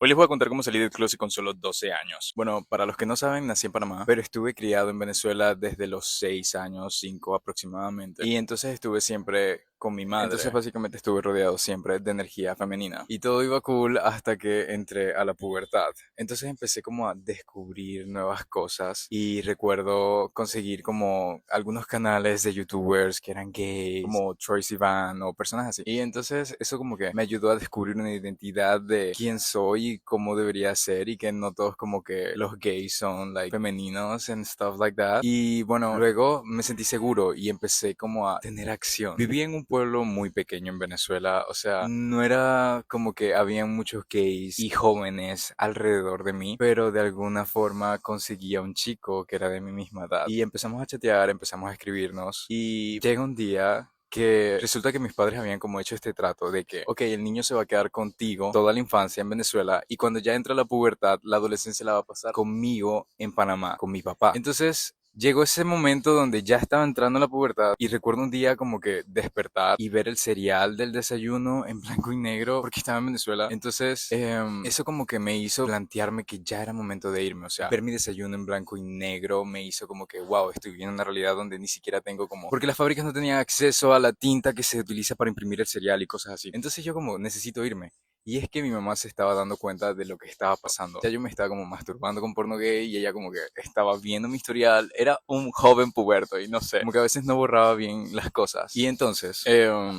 Hoy les voy a contar cómo salí del closet con solo 12 años. Bueno, para los que no saben, nací en Panamá, pero estuve criado en Venezuela desde los 6 años, 5 aproximadamente. Y entonces estuve siempre con mi madre. Entonces básicamente estuve rodeado siempre de energía femenina. Y todo iba cool hasta que entré a la pubertad. Entonces empecé como a descubrir nuevas cosas y recuerdo conseguir como algunos canales de youtubers que eran gays, como Troye Sivan o personas así. Y entonces eso como que me ayudó a descubrir una identidad de quién soy y cómo debería ser y que no todos como que los gays son like femeninos and stuff like that. Y bueno, luego me sentí seguro y empecé como a tener acción. Viví en un pueblo muy pequeño en Venezuela, o sea, no era como que habían muchos gays y jóvenes alrededor de mí, pero de alguna forma conseguí a un chico que era de mi misma edad y empezamos a chatear, empezamos a escribirnos y llega un día que resulta que mis padres habían como hecho este trato de que, ok, el niño se va a quedar contigo toda la infancia en Venezuela y cuando ya entra la pubertad, la adolescencia la va a pasar conmigo en Panamá, con mi papá. Entonces, llegó ese momento donde ya estaba entrando en la pubertad y recuerdo un día como que despertar y ver el cereal del desayuno en blanco y negro porque estaba en Venezuela. Entonces, eso como que me hizo plantearme que ya era momento de irme. O sea, ver mi desayuno en blanco y negro me hizo como que, wow, estoy viviendo una realidad donde ni siquiera tengo como... Porque las fábricas no tenían acceso a la tinta que se utiliza para imprimir el cereal y cosas así. Entonces yo como necesito irme. Y es que mi mamá se estaba dando cuenta de lo que estaba pasando. Ya yo me estaba como masturbando con porno gay y ella como que estaba viendo mi historial. Era un joven puberto y no sé, como que a veces no borraba bien las cosas. Y entonces,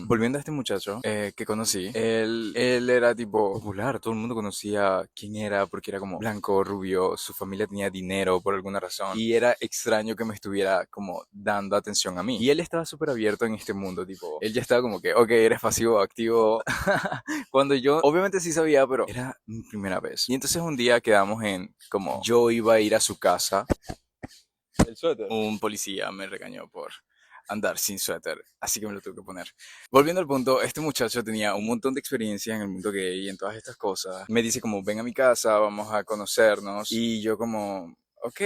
volviendo a este muchacho que conocí, él era tipo popular. Todo el mundo conocía quién era porque era como blanco, rubio, su familia tenía dinero por alguna razón. Y era extraño que me estuviera como dando atención a mí. Y él estaba súper abierto en este mundo, tipo, él ya estaba como que, ok, eres pasivo, activo. Cuando yo, obviamente sí sabía, pero era mi primera vez. Y entonces un día quedamos en como yo iba a ir a su casa. El suéter. Un policía me regañó por andar sin suéter, así que me lo tuve que poner. Volviendo al punto, este muchacho tenía un montón de experiencia en el mundo gay y en todas estas cosas. Me dice como, ven a mi casa, vamos a conocernos. Y yo como, ok,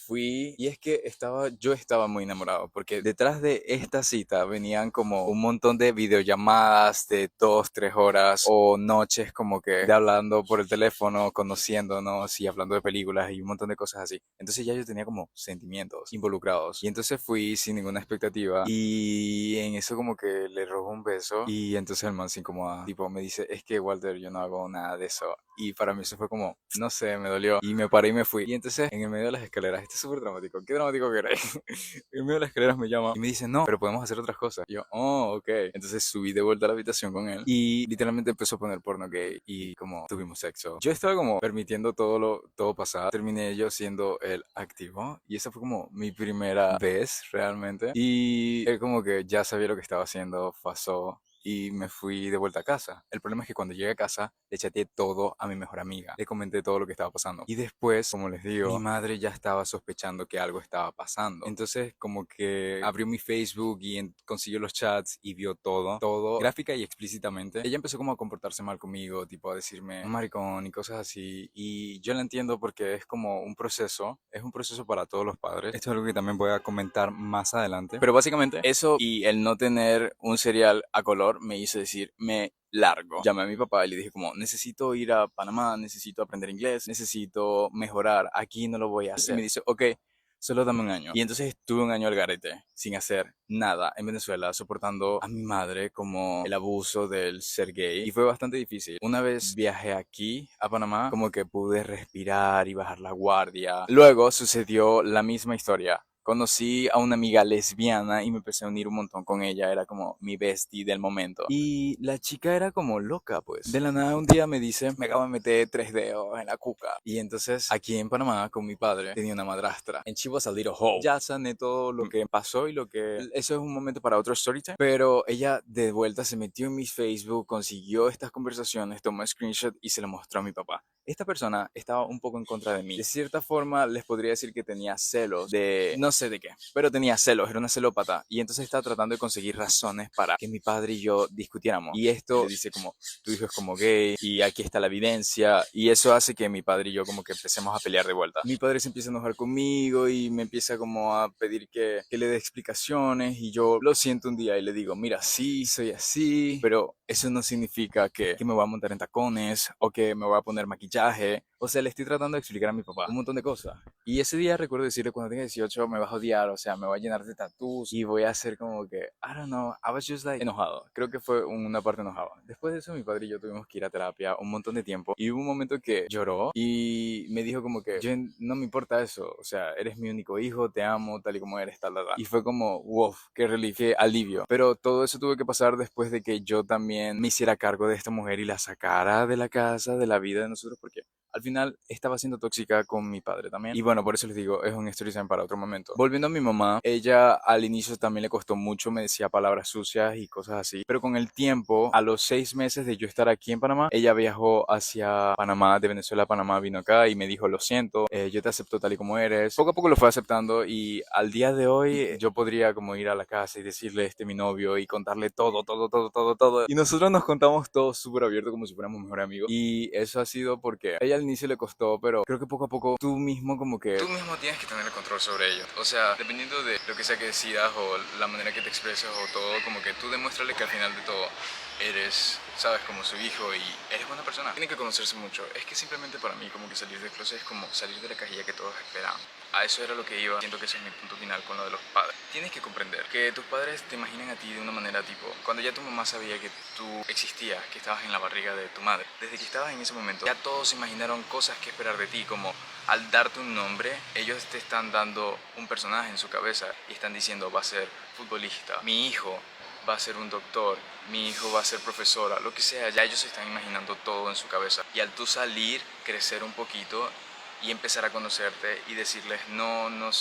fui y es que yo estaba muy enamorado porque detrás de esta cita venían como un montón de videollamadas de 2, 3 horas o noches como que de hablando por el teléfono, conociéndonos y hablando de películas y un montón de cosas así. Entonces ya yo tenía como sentimientos involucrados y entonces fui sin ninguna expectativa y en eso como que le robo un beso y entonces el man se incomoda, tipo me dice, es que Walter, yo no hago nada de eso. Y para mí eso fue como, no sé, me dolió. Y me paré y me fui. Y entonces, en el medio de las escaleras, esto es súper dramático. ¿Qué dramático que era? En el medio de las escaleras me llama y me dice, no, pero podemos hacer otras cosas. Y yo, oh, ok. Entonces subí de vuelta a la habitación con él. Y literalmente empezó a poner porno gay. Y como tuvimos sexo. Yo estaba como permitiendo todo pasar. Terminé yo siendo el activo. Y esa fue como mi primera vez realmente. Y él como que ya sabía lo que estaba haciendo. Pasó y me fui de vuelta a casa. El problema es que cuando llegué a casa le chateé todo a mi mejor amiga. Le comenté todo lo que estaba pasando. Y después, como les digo, mi madre ya estaba sospechando que algo estaba pasando. Entonces, como que abrió mi Facebook y consiguió los chats y vio todo, gráfica y explícitamente. Ella empezó como a comportarse mal conmigo, tipo a decirme "Un maricón" y cosas así. Y yo la entiendo porque es un proceso para todos los padres. Esto es algo que también voy a comentar más adelante. Pero básicamente, eso y el no tener un cereal a color me hizo decir, me largo. Llamé a mi papá y le dije como, necesito ir a Panamá, necesito aprender inglés, necesito mejorar, aquí no lo voy a hacer. Y me dice, ok, solo dame un año. Y entonces estuve un año al garete, sin hacer nada en Venezuela, soportando a mi madre como el abuso del ser gay. Y fue bastante difícil. Una vez viajé aquí a Panamá, como que pude respirar y bajar la guardia. Luego sucedió la misma historia. Conocí a una amiga lesbiana y me empecé a unir un montón con ella, era como mi bestie del momento. Y la chica era como loca, pues. De la nada un día me dice, me acabo de meter 3 dedos en la cuca. Y entonces aquí en Panamá con mi padre tenía una madrastra. And she was a little hoe. Ya sané todo lo que pasó y lo que... Eso es un momento para otro storytime. Pero ella de vuelta se metió en mi Facebook, consiguió estas conversaciones, tomó screenshot y se lo mostró a mi papá. esta persona estaba un poco en contra de mí. De cierta forma, les podría decir que tenía celos de no sé de qué, pero tenía celos, era una celópata. Y entonces estaba tratando de conseguir razones para que mi padre y yo discutiéramos. Y esto le dice como, tu hijo es como gay y aquí está la evidencia. Y eso hace que mi padre y yo como que empecemos a pelear de vuelta. Mi padre se empieza a enojar conmigo y me empieza como a pedir que le dé explicaciones. Y yo lo siento un día y le digo, mira, sí, soy así, pero eso no significa que me voy a montar en tacones o que me voy a poner maquillaje. O sea, le estoy tratando de explicar a mi papá un montón de cosas. Y ese día recuerdo decirle, cuando tenga 18 me vas a odiar, o sea, me voy a llenar de tattoos y voy a hacer como que, I don't know, I was just like enojado. Creo que fue una parte enojada. Después de eso, mi padre y yo tuvimos que ir a terapia un montón de tiempo y hubo un momento que lloró y me dijo como que, "Jen, no me importa eso, o sea, eres mi único hijo, te amo tal y como eres, tal, tal, tal". Y fue como, wow, qué relief, qué alivio. Pero todo eso tuvo que pasar después de que yo también me hiciera cargo de esta mujer y la sacara de la casa, de la vida de nosotros, porque al final estaba siendo tóxica con mi padre también. Y bueno, por eso les digo, es un story time para otro momento. Volviendo a mi mamá, ella al inicio también le costó mucho, me decía palabras sucias y cosas así. Pero con el tiempo, a los 6 meses de yo estar aquí en Panamá, ella viajó hacia Panamá, de Venezuela a Panamá, vino acá y me dijo, lo siento, yo te acepto tal y como eres. Poco a poco lo fue aceptando y al día de hoy yo podría como ir a la casa y decirle, este es mi novio y contarle todo, todo, todo, todo, todo. Y nosotros nos contamos todo súper abierto como si fuéramos mejores amigos. Y eso ha sido porque a ella al inicio le costó, pero creo que poco a poco tú mismo como que... Tú mismo tienes que tener el control sobre ello. O sea, dependiendo de lo que sea que decidas o la manera que te expreses o todo, como que tú demuéstrale que al final de todo eres, sabes, como su hijo y eres buena persona. Tienen que conocerse mucho. Es que simplemente para mí como que salir del closet es como salir de la cajilla que todos esperan. A eso era lo que iba. Siento que ese es mi punto final con lo de los padres. Tienes que comprender que tus padres te imaginan a ti de una manera tipo, cuando ya tu mamá sabía que tú existías, que estabas en la barriga de tu madre, desde que estabas en ese momento, ya todos imaginaron cosas que esperar de ti, como al darte un nombre, ellos te están dando un personaje en su cabeza y están diciendo, va a ser futbolista, mi hijo va a ser un doctor, mi hijo va a ser profesora, lo que sea, ya ellos se están imaginando todo en su cabeza. Y al tú salir, crecer un poquito y empezar a conocerte y decirles, no, no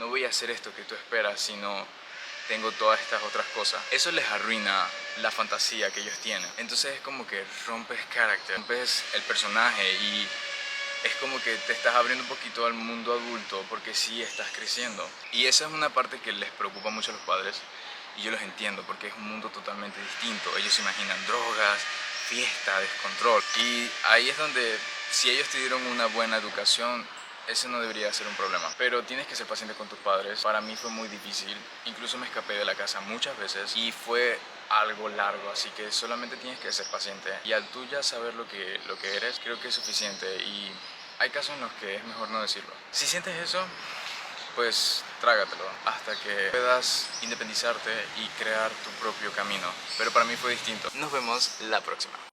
voy a hacer esto que tú esperas, sino tengo todas estas otras cosas. Eso les arruina la fantasía que ellos tienen. Entonces es como que rompes carácter, rompes el personaje y es como que te estás abriendo un poquito al mundo adulto porque sí estás creciendo. Y esa es una parte que les preocupa mucho a los padres y yo los entiendo porque es un mundo totalmente distinto. Ellos se imaginan drogas, fiesta, descontrol. Y ahí es donde, si ellos te dieron una buena educación, ese no debería ser un problema. Pero tienes que ser paciente con tus padres. Para mí fue muy difícil. Incluso me escapé de la casa muchas veces y fue algo largo, así que solamente tienes que ser paciente. Y al tú ya saber lo que eres, creo que es suficiente. Y hay casos en los que es mejor no decirlo. Si sientes eso, pues trágatelo hasta que puedas independizarte y crear tu propio camino. Pero para mí fue distinto. Nos vemos la próxima.